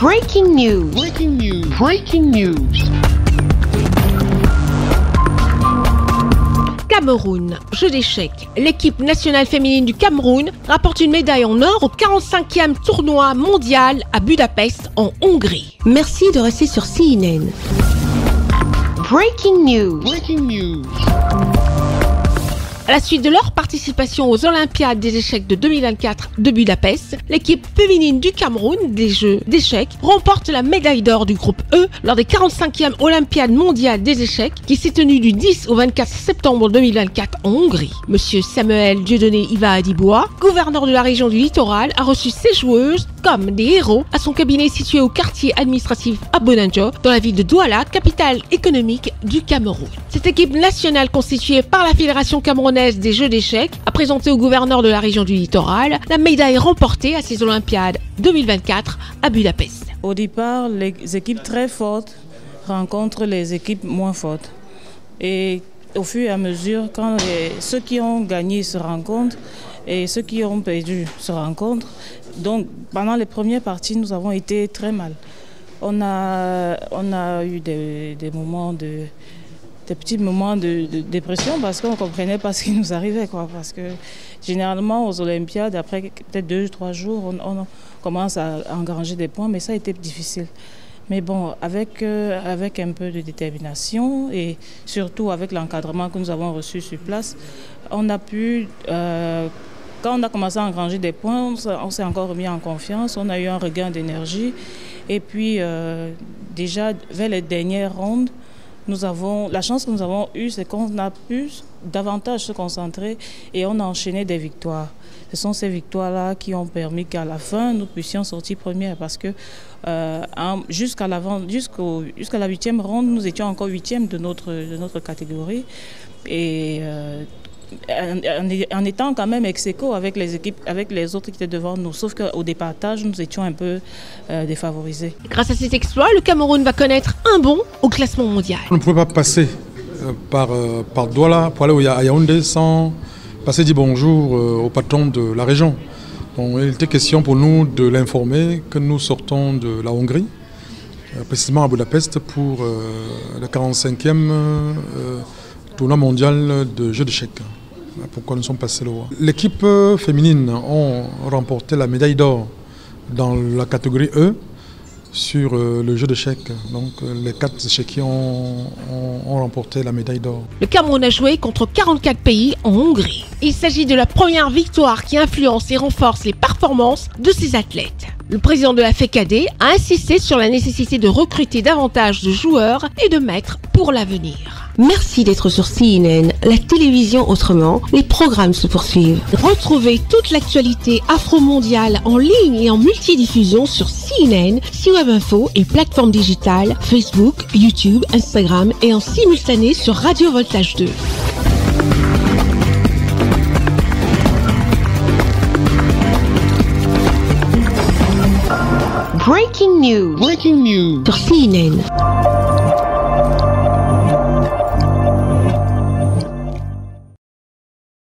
Breaking news. Breaking news. Breaking news. Cameroun, jeu d'échecs. L'équipe nationale féminine du Cameroun rapporte une médaille en or au 45e tournoi mondial à Budapest en Hongrie. Merci de rester sur CNN. Breaking news. Breaking news. À la suite de leur participation aux Olympiades des échecs de 2024 de Budapest, l'équipe féminine du Cameroun des Jeux d'échecs remporte la médaille d'or du groupe E lors des 45e Olympiades mondiales des échecs qui s'est tenue du 10 au 24 septembre 2024 en Hongrie. Monsieur Samuel Dieudonné Iva Adiboua, gouverneur de la région du Littoral, a reçu ces joueuses comme des héros à son cabinet situé au quartier administratif à Bonanjo, dans la ville de Douala, capitale économique du Cameroun. Cette équipe nationale constituée par la Fédération camerounaise des Jeux d'échecs a présenté au gouverneur de la région du Littoral la médaille remportée à ces Olympiades 2024 à Budapest. Au départ, les équipes très fortes rencontrent les équipes moins fortes. Et au fur et à mesure, quand ceux qui ont gagné se rencontrent et ceux qui ont perdu se rencontrent, donc pendant les premières parties, nous avons été très mal. On a eu des petits moments de dépression parce qu'on ne comprenait pas ce qui nous arrivait, quoi. Parce que généralement aux Olympiades, après peut-être 2-3 jours, on commence à engranger des points, mais ça a été difficile. Mais bon, avec un peu de détermination et surtout avec l'encadrement que nous avons reçu sur place, on a pu, quand on a commencé à engranger des points, on s'est encore remis en confiance, on a eu un regain d'énergie. Et puis déjà, vers les dernières rondes, la chance que nous avons eue, c'est qu'on a pu davantage se concentrer et on a enchaîné des victoires. Ce sont ces victoires-là qui ont permis qu'à la fin, nous puissions sortir première parce que jusqu'à la 8e ronde, nous étions encore 8e de notre catégorie. Et en étant quand même ex-aequo avec les équipes, avec les autres qui étaient devant nous, sauf qu'au départage, nous étions un peu défavorisés. Grâce à cet exploit, le Cameroun va connaître un bond au classement mondial. On ne pouvait pas passer par Douala pour aller à Yaoundé sans passer dire bonjour au patron de la région. Donc, il était question pour nous de l'informer que nous sortons de la Hongrie, précisément à Budapest, pour le 45e tournoi mondial de jeux d'échecs. Pourquoi nous sommes passés là-haut. L'équipe féminine a remporté la médaille d'or dans la catégorie E sur le jeu d'échecs. Donc les 4 échiquiers ont remporté la médaille d'or. Le Cameroun a joué contre 44 pays en Hongrie. Il s'agit de la première victoire qui influence et renforce les performances de ses athlètes. Le président de la FECADE a insisté sur la nécessité de recruter davantage de joueurs et de maîtres pour l'avenir. Merci d'être sur CNN, la télévision autrement. Les programmes se poursuivent. Retrouvez toute l'actualité afro-mondiale en ligne et en multidiffusion sur CNN, C-Web Info et plateformes digitales, Facebook, YouTube, Instagram et en simultané sur Radio Voltage 2. Breaking news. Breaking news. Sur CNN.